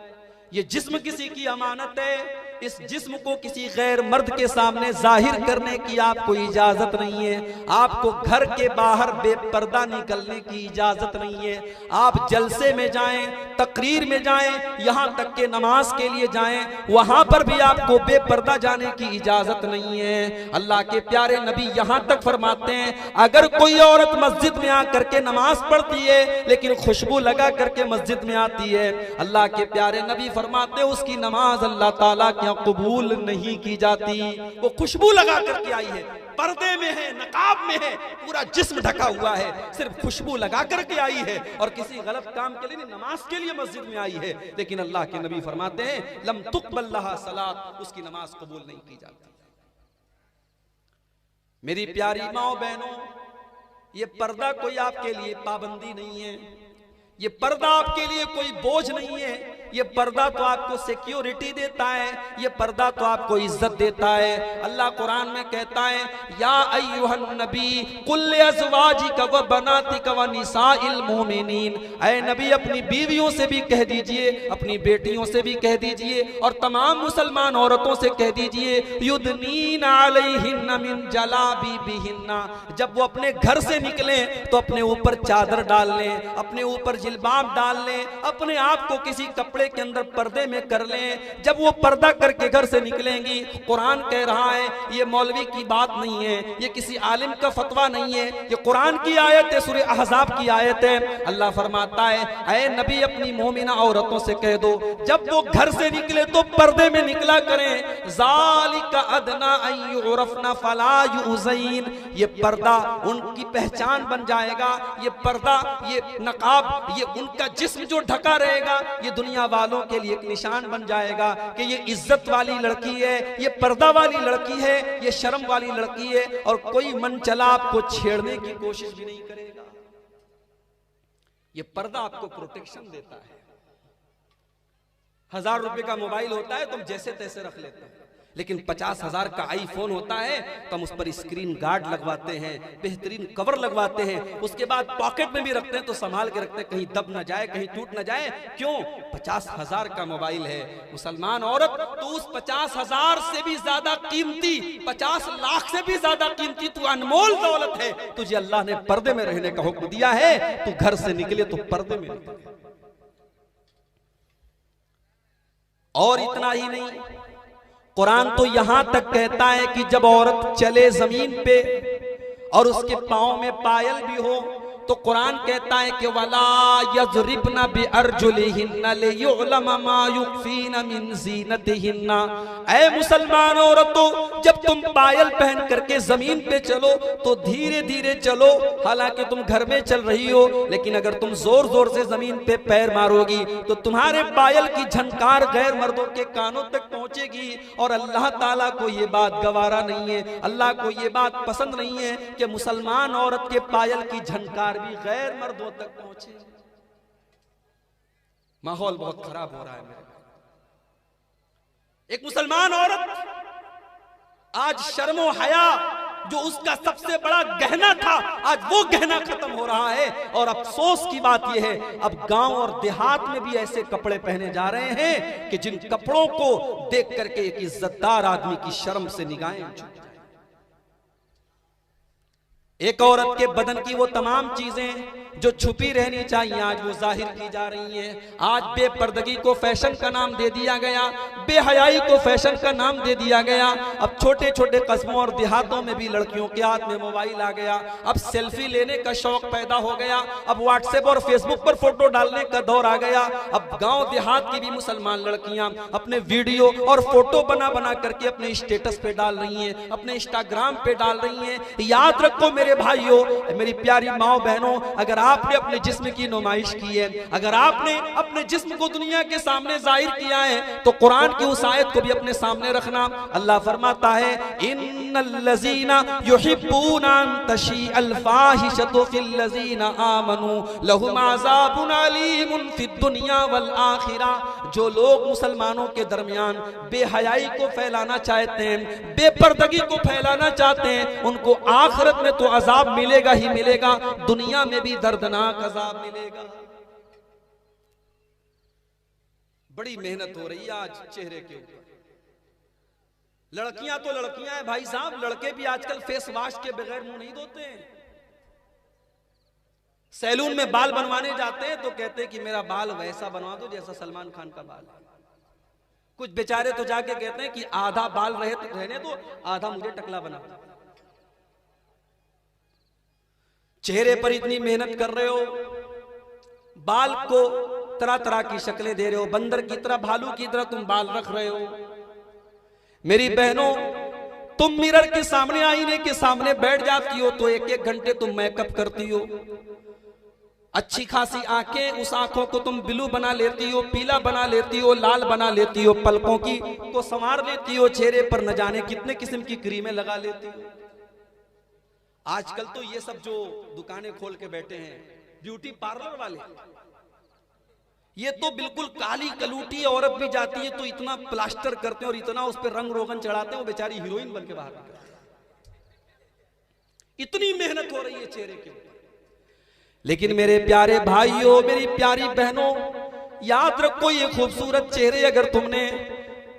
ये जिस्म किसी की अमानत है। इस जिस्म को किसी गैर मर्द के सामने जाहिर करने की आपको इजाजत नहीं है। आपको घर के बाहर बेपर्दा निकलने की इजाजत नहीं है। आप जलसे में जाएं, तकरीर में जाएं, यहां तक के नमाज के लिए जाएं, वहां पर भी आपको बेपर्दा जाने की इजाजत नहीं है। अल्लाह के प्यारे नबी यहां तक फरमाते हैं, अगर कोई औरत मस्जिद में आकर के नमाज पढ़ती है लेकिन खुशबू लगा करके मस्जिद में आती है, अल्लाह के प्यारे नबी फरमाते हैं उसकी नमाज अल्लाह ताला के कबूल नहीं की जाती। वो खुशबू लगा करके आई है, पर्दे में है, नकाब में है, पूरा जिस्म ढका हुआ है, सिर्फ खुशबू लगा करके आई है और किसी गलत काम के लिए नहीं, नमाज के लिए मस्जिद में आई है। लेकिन अल्लाह के नबी फरमाते हैं, लम तुक़बल लहा सलात, उसकी नमाज कबूल नहीं की जाती। मेरी प्यारी माओ बहनों, ये पर्दा कोई आपके लिए पाबंदी नहीं है, ये पर्दा आपके लिए कोई बोझ नहीं है। ये पर्दा तो आपको सिक्योरिटी देता है, ये पर्दा तो आपको इज्जत देता है। अल्लाह कुरान में कहता है, या अय्युहन नबी कुल अज़वाजिका व बनातिका व निसाइल मोमिनीन, ऐ नबी अपनी बीवियों से भी कह दीजिए, अपनी बेटियों से भी कह दीजिए और तमाम मुसलमान औरतों से कह दीजिए, युदनीन अलैहिन्ना मिन जलाबिबिहिन्ना, जब वो अपने घर से निकले तो अपने ऊपर चादर डाल लें, अपने ऊपर जिल्बाब डाल लें, अपने आप को किसी कपड़े के अंदर पर्दे में कर लें। जब वो पर्दा करके घर से निकलेंगी, कुरान कह रहा है, ये मौलवी की बात नहीं है, ये किसी आलिम का फतवा नहीं है, ये कुरान की आयत है, सूरह अहज़ाब की आयत है। अल्लाह फरमाता है, ऐ नबी अपनी मोमिना औरतों से कह दो जब वो घर से निकले तो पर्दे में निकला करें। ज़ालिका अदना अन युरफ़ना फला युज़ैन, ये पर्दा उनकी पहचान बन जाएगा, ये पर्दा, ये नकाब, ये उनका जिस्म जो ढका रहेगा, ये दुनिया वालों के लिए एक निशान बन जाएगा कि ये इज्जत वाली लड़की है, ये पर्दा वाली लड़की है, ये शर्म वाली लड़की है, और कोई मन चला आपको छेड़ने की कोशिश भी नहीं करेगा। ये पर्दा आपको प्रोटेक्शन देता है। 1000 रुपए का मोबाइल होता है, तुम जैसे तैसे रख लेते हैं, लेकिन 50,000 का आईफोन होता है तो हम उस पर स्क्रीन गार्ड लगवाते हैं, बेहतरीन कवर लगवाते हैं, उसके बाद पॉकेट में भी रखते हैं तो संभाल के रखते हैं, कहीं दब ना जाए, कहीं टूट ना जाए। क्यों? 50,000 का मोबाइल है। मुसलमान औरत तो उस 50,000 से भी ज्यादा कीमती, 50 लाख से भी ज्यादा कीमती, तू अनमोल दौलत है, तुझे अल्लाह ने पर्दे में रहने का हुक्म दिया है। तू घर से निकले तो पर्दे में निकले। और इतना ही नहीं, कुरान तो यहां तक कहता है कि जब औरत चले जमीन पे और उसके पांव में पायल भी हो तो कुरान कहता है कि वला यज़रिबना बिअरजुलिहिन्ना लियुअलमा मा युखफीना मिन ज़ीनतिहिन्ना। ऐ मुसलमान औरतों, जब तुम पायल पहन करके जमीन पे चलो तो धीरे धीरे चलो। हालांकि तुम घर में चल रही हो, लेकिन अगर तुम जोर जोर से जमीन पे पैर मारोगी तो तुम्हारे पायल की झनकार गैर मर्दों के कानों तक पहुंचेगी। और अल्लाह ताला को ये बात गवारा नहीं है, अल्लाह को ये बात पसंद नहीं है कि मुसलमान औरत के पायल की झनकार भी गैर मर्दों तक पहुंचे। माहौल बहुत खराब हो रहा है मेरे। एक मुसलमान औरत आज शर्मो हया जो उसका सबसे बड़ा गहना था, आज वो गहना खत्म हो रहा है। और अफसोस की बात यह है, अब गांव और देहात में भी ऐसे कपड़े पहने जा रहे हैं कि जिन कपड़ों को देख करके एक इज्जतदार आदमी की शर्म से निगाहें झुक जाए। एक औरत के बदन की वो तमाम चीजें जो छुपी रहनी चाहिए आज वो जाहिर की जा रही हैं। आज बेपर्दगी को फैशन का नाम दे दिया गया, बेहयाई को फैशन का नाम दे दिया गया। अब छोटे छोटे कस्बों और देहातों में भी लड़कियों के हाथ में मोबाइल आ गया। अब सेल्फी लेने का शौक पैदा हो गया, अब व्हाट्सएप और फेसबुक पर फोटो डालने का दौर आ गया। अब गांव देहात की भी मुसलमान लड़कियां अपने वीडियो और फोटो बना बना करके अपने स्टेटस पे डाल रही हैं, अपने इंस्टाग्राम पे डाल रही हैं। याद रखो मेरे भाइयों, मेरी प्यारी माओ बहनों, अगर आपने अपने जिस्म की नुमाइश की है, अगर आपने अपने जिस्म को दुनिया के सामने जाहिर किया है, तो कुरान की उस आयत को भी अपने सामने रखना। अल्लाह फरमाता है, इन्नल्लज़ीना युहिब्बूना अन तशीअल फाहिशतु फिल्लज़ीना आमनू लहुम अज़ाबुन अलीमुन फिद दुनिया वल आखिरा। जो लोग मुसलमानों के दरमियान बेहयाई को फैलाना चाहते हैं, बेपर्दगी को फैलाना चाहते हैं, उनको आखिरत में तो अजाब मिलेगा ही मिलेगा, दुनिया में भी दर्दनाक अजाब मिलेगा। बड़ी मेहनत हो रही है आज चेहरे के ऊपर। लड़कियां तो लड़कियां हैं भाई साहब, लड़के भी आजकल फेस वॉश के बगैर मुंह नहीं धोते हैं। सैलून में बाल बनवाने जाते हैं तो कहते हैं कि मेरा बाल वैसा बनवा दो जैसा सलमान खान का बाल है। कुछ बेचारे तो जाके कहते हैं कि आधा बाल रहने दो, आधा मुझे टकला बना दो। चेहरे पर इतनी मेहनत कर रहे हो, बाल को तरह तरह की शक्लें दे रहे हो, बंदर की तरह, भालू की तरह तुम बाल रख रहे हो। मेरी बहनों, तुम मिरर के सामने, आईने के सामने बैठ जाती हो तो एक एक घंटे तुम मेकअप करती हो। अच्छी खासी आंखें, उस आंखों को तुम ब्लू बना लेती हो, पीला बना लेती हो, लाल बना लेती हो, पलकों की को संवार लेती हो, चेहरे पर न जाने कितने किस्म की क्रीमें लगा लेती हो। आजकल तो ये सब जो दुकानें खोल के बैठे हैं ब्यूटी पार्लर वाले, ये तो बिल्कुल काली कलूटी औरत भी जाती है तो इतना प्लास्टर करते हैं और इतना उस पर रंग रोगन चढ़ाते हैं, वो बेचारी हीरोइन बन के बाहर निकलती है। इतनी मेहनत हो रही है चेहरे के ऊपर। लेकिन मेरे प्यारे भाइयों, मेरी प्यारी बहनों, याद रखो ये खूबसूरत चेहरे अगर तुमने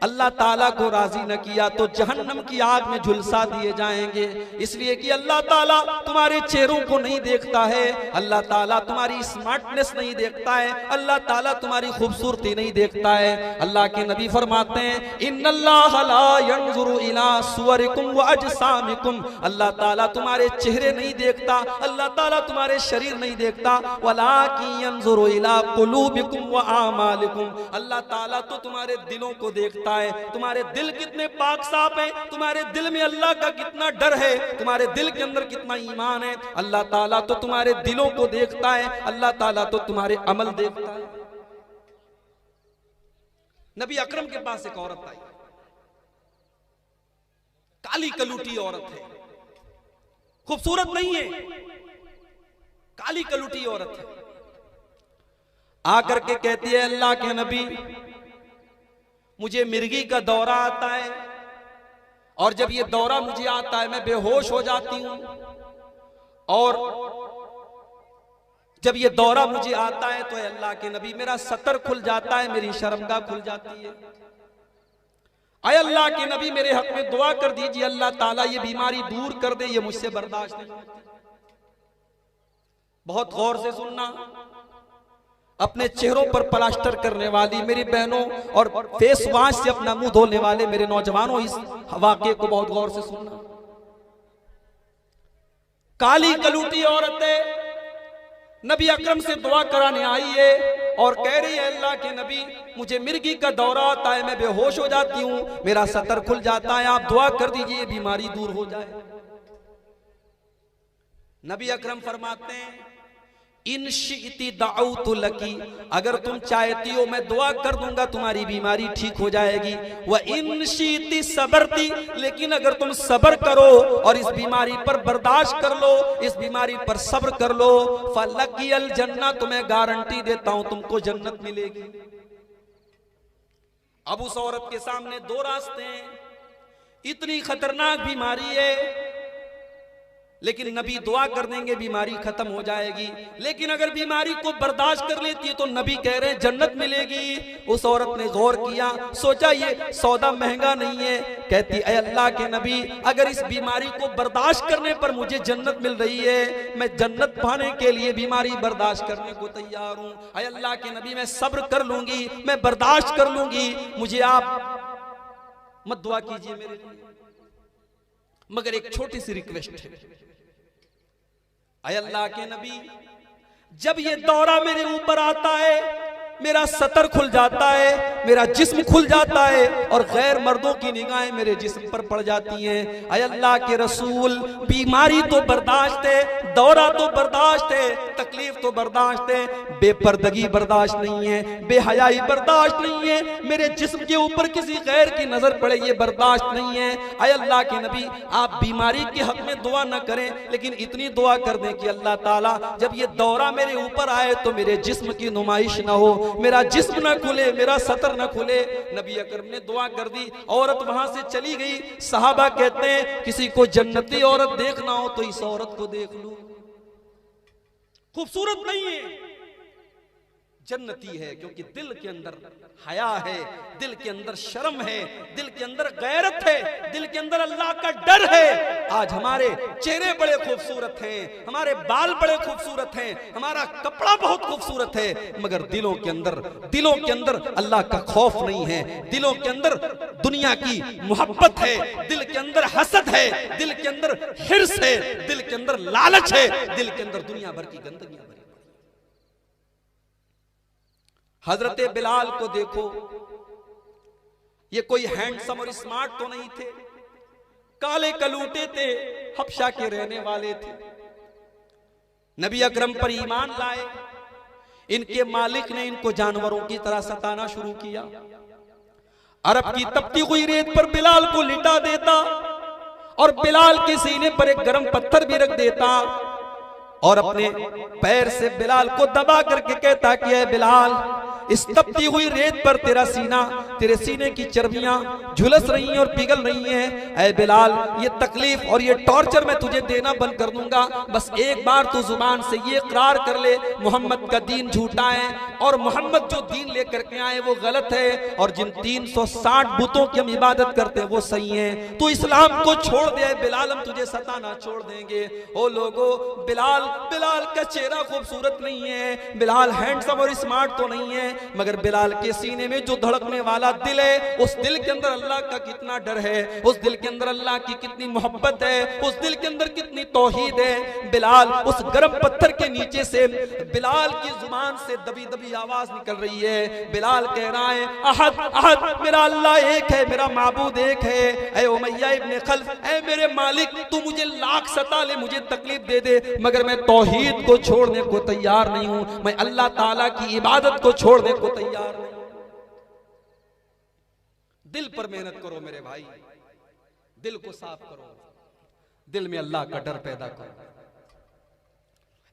अल्लाह ताला को राजी न किया तो जहन्नम की आग में झुलसा दिए जाएंगे। इसलिए कि अल्लाह ताला तुम्हारे चेहरों को नहीं देखता है, अल्लाह ताला तुम्हारी स्मार्टनेस नहीं देखता है, अल्लाह ताला तुम्हारी खूबसूरती नहीं देखता है। अल्लाह के नबी फरमाते हैं इन्नल्लाह ला यंजुरु इला सुवरिकुम व अजसामिकुम, अल्लाह ताला तुम्हारे चेहरे नहीं देखता, अल्लाह ताला तुम्हारे शरीर नहीं देखता, वलाकिन यंजुरु इला कुलूबिकुम व आमालिकुम, अल्लाह ताला तो तुम्हारे दिलों को देखता है। तुम्हारे दिल कितने पाक साफ हैं, तुम्हारे दिल में अल्लाह का कितना डर है, तुम्हारे दिल के अंदर कितना ईमान है, अल्लाह ताला तो तुम्हारे दिलों को देखता है, अल्लाह ताला तो तुम्हारे अमल देखता है। नबी अकरम के पास एक औरत आई, काली कलूटी औरत है, खूबसूरत नहीं है, काली कलूटी औरत है। आकर के कहती है अल्लाह के नबी मुझे मिर्गी का दौरा आता है और जब ये दौरा मुझे आता है मैं बेहोश हो जाती हूं, और जब ये दौरा मुझे आता है तो अल्लाह के नबी मेरा सतर खुल जाता है, मेरी शर्मगाह खुल जाती है। आए अल्लाह के नबी मेरे हक में दुआ कर दीजिए, अल्लाह ताला ये बीमारी दूर कर दे, ये मुझसे बर्दाश्त नहीं होती। बहुत गौर से सुनना, अपने चेहरों पर प्लास्टर करने वाली मेरी बहनों और फेस वॉश से अपना मुंह धोने वाले मेरे नौजवानों, इस वाक़े को बहुत गौर से सुनना। काली कलूटी औरत है, नबी अकरम से दुआ कराने आई है और कह रही है अल्लाह के नबी मुझे मिर्गी का दौरा आता है, मैं बेहोश हो जाती हूं, मेरा सतर खुल जाता है, आप दुआ कर दीजिए बीमारी दूर हो जाए। नबी अकरम फरमाते हैं इन शिअति दअउतु लकी, अगर तुम चाहती हो मैं दुआ कर दूंगा तुम्हारी बीमारी ठीक हो जाएगी। व इन शिअति सबरती, लेकिन अगर तुम सब्र करो और इस बीमारी पर बर्दाश्त कर लो, इस बीमारी पर सब्र कर लो, फलकियल जन्नह, तुम्हें गारंटी देता हूं तुमको जन्नत मिलेगी। अब उस औरत के सामने दो रास्ते हैं, इतनी खतरनाक बीमारी है, लेकिन नबी दुआ कर देंगे बीमारी खत्म हो जाएगी। लेकिन अगर बीमारी को बर्दाश्त कर लेती है तो नबी कह रहे हैं जन्नत मिलेगी। उस औरत ने गौर किया, सोचा ये सौदा महंगा नहीं है, कहती ऐ अल्लाह के नबी अगर इस बीमारी को बर्दाश्त करने पर मुझे जन्नत मिल रही है, मैं जन्नत पाने के लिए बीमारी बर्दाश्त करने को तैयार हूं। ऐ अल्लाह के नबी मैं सब्र कर लूंगी, मैं बर्दाश्त कर लूंगी, मुझे आप मत दुआ कीजिए मेरे लिए, मगर एक छोटी सी रिक्वेस्ट है। ऐ अल्लाह के नबी जब ये दौरा मेरे ऊपर आता है, मेरा सतर खुल जाता है, मेरा जिस्म खुल जाता है और गैर मर्दों की निगाहें मेरे जिस्म पर पड़ जाती हैं। ऐ अल्लाह के रसूल बीमारी तो बर्दाश्त है, दौरा तो बर्दाश्त है, तकलीफ तो बर्दाश्त है, बेपर्दगी बर्दाश्त नहीं है, बेहयाई बर्दाश्त नहीं है, मेरे जिस्म के ऊपर किसी गैर की नजर पड़े ये बर्दाश्त नहीं है। ऐ अल्लाह के नबी आप बीमारी के हक में दुआ न करें, लेकिन इतनी दुआ कर दें कि अल्लाह ताला जब ये दौरा मेरे ऊपर आए तो मेरे जिस्म की नुमाइश ना हो, मेरा जिस्म ना खुले, मेरा सतर ना खुले। नबी अकरम ने दुआ कर दी, औरत वहां से चली गई। सहाबा कहते हैं किसी को जन्नती औरत देखना हो तो इस औरत को देख लो, खूबसूरत नहीं है, जन्नती है, क्योंकि दिल के अंदर हया है, दिल के अंदर शर्म है, दिल के अंदर गैरत है, दिल के अंदर अल्लाह का डर है। आज हमारे चेहरे बड़े खूबसूरत हैं, हमारे बाल बड़े खूबसूरत हैं, हमारा कपड़ा बहुत खूबसूरत है, मगर दिलों के अंदर अल्लाह का खौफ नहीं है, दिलों के अंदर दुनिया की मोहब्बत है, दिल के अंदर हसद है, दिल के अंदर हिर्स है, दिल के अंदर लालच है, दिल के अंदर दुनिया भर की गंदगियां भरी। हजरत बिलाल को देखो, ये कोई हैंडसम और स्मार्ट तो नहीं थे, काले कलूटे थे, हबशा के रहने वाले थे, नबी अकरम पर ईमान लाए। इनके मालिक ने इनको जानवरों की तरह सताना शुरू किया। अरब की तपती हुई रेत पर बिलाल को लिटा देता और बिलाल के सीने पर एक गर्म पत्थर भी रख देता और अपने पैर से बिलाल को दबा करके कहता कि ऐ बिलाल इस तपती हुई रेत पर तेरा सीना, तेरे सीने की चर्बियां झुलस रही हैं और पिघल रही हैं। ऐ बिलाल, ये तकलीफ और ये टॉर्चर मैं तुझे देना बंद कर दूंगा। बस एक बार तू जुबान से ये इकरार कर ले मोहम्मद का दीन झूठा है और मोहम्मद जो दीन लेकर के आए वो गलत है, और जिन 360 बुतों की हम इबादत करते हैं वो सही है। तू इस्लाम को छोड़ दे बिलाल, हम तुझे सताना छोड़ देंगे। ओ लोगो, बिलाल का चेहरा खूबसूरत नहीं है, बिलाल हैंडसम और स्मार्ट तो नहीं है, मगर बिलाल के सीने में जो धड़कने वाला दिल है, उस दिल के अंदर अल्लाह का कितना डर है, उस दिल के अंदर अल्लाह की कितनी मोहब्बत है, उस दिल के अंदर कितनी तौहीद है। बिलाल, उस गर्म पत्थर के नीचे से बिलाल की जुबान से दबी दबी आवाज निकल रही है। बिलाल कह रहा है, अहद अहद, मेरा अल्लाह एक है, मेरा माबूद एक है। ऐ उमैया इब्ने खल्फ, ऐ मेरे मालिक, तू मुझे लाख सता ले, मुझे तकलीफ दे दे, मगर मैं तौहीद को छोड़ने को तैयार नहीं हूं, मैं अल्लाह ताला की इबादत को छोड़ने को तैयार नहीं। दिल पर मेहनत करो मेरे भाई, दिल को साफ करो, दिल में अल्लाह का डर पैदा करो।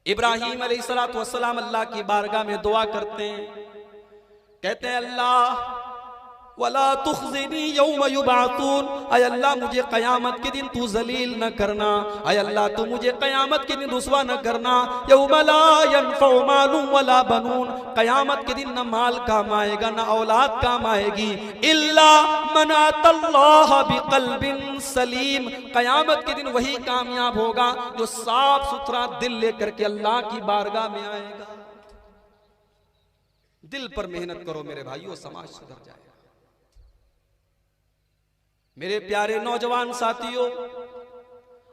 इब्राहीम अलैहिस्सलातु वस्सलाम अल्लाह की बारगाह में दुआ करते हैं, कहते हैं अल्लाह वला तुखज़िनी यौम युबअतून, ऐ अल्लाह मुझे क़यामत के दिन तू जलील न करना, ऐ अल्लाह तू मुझे क़यामत के दिन रुसवा न करना। यौम ला यनफ़उ मालुन वला बनून, क़यामत के दिन न माल काम आएगा न औलाद काम आएगी, इल्ला मन अतल्लाह बिक़ल्बिन सलीम, क़यामत के दिन वही कामयाब होगा जो साफ सुथरा दिल लेकर के अल्लाह की बारगाह में आएगा। दिल पर मेहनत करो मेरे भाइयों, समाज सुधर जाएगा। मेरे प्यारे नौजवान साथियों,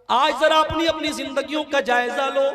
आज जरा अपनी अपनी जिंदगियों का जायजा लो।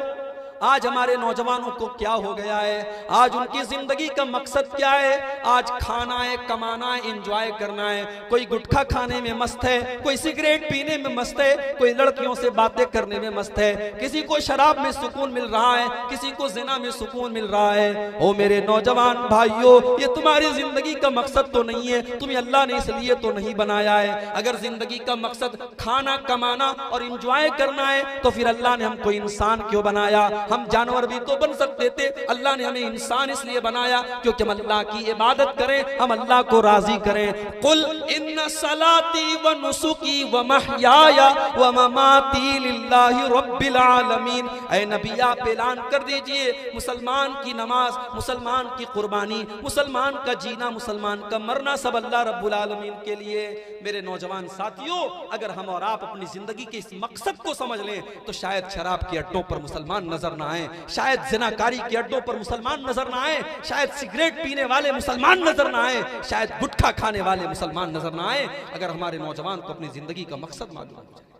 आज हमारे नौजवानों को क्या हो गया है, आज उनकी जिंदगी का मकसद क्या है? आज खाना है, कमाना है, एंजॉय करना है। कोई गुटखा खाने में मस्त है, कोई सिगरेट पीने में मस्त है, कोई लड़कियों से बातें करने में मस्त है, किसी को शराब में सुकून मिल रहा है, किसी को जिना में सुकून मिल रहा है। ओ मेरे नौजवान भाइयों, ये तुम्हारी जिंदगी का मकसद तो नहीं है, तुम्हें अल्लाह ने इसलिए तो नहीं बनाया है। अगर जिंदगी का मकसद खाना कमाना और एंजॉय करना है तो फिर अल्लाह ने हमको इंसान क्यों बनाया? हम जानवर भी तो बन सकते थे, अल्लाह ने हमें इंसान इसलिए बनाया क्योंकि हम अल्लाह की इबादत करें, हम अल्लाह को राजी करें। कुल इन्ना सलाती व नुसुकी व महयाया व ममाती लिल्लाहि रब्बिल आलमीन। ऐ नबी, आप ऐलान कर दीजिए, मुसलमान की नमाज, मुसलमान की कुर्बानी, मुसलमान का जीना, मुसलमान का मरना सब अल्लाह रब्बुल आलमीन के लिए। मेरे नौजवान साथियों, अगर हम और आप अपनी जिंदगी के इस मकसद को समझ लें तो शायद शराब के अड्डों पर मुसलमान नजर ना आए, शायद ज़िनाकारी के अड्डों पर मुसलमान नजर ना आए, शायद सिगरेट पीने वाले मुसलमान नजर ना आए, शायद गुटखा खाने वाले मुसलमान नजर ना आए, अगर हमारे नौजवान को अपनी जिंदगी का मकसद मालूम हो जाए।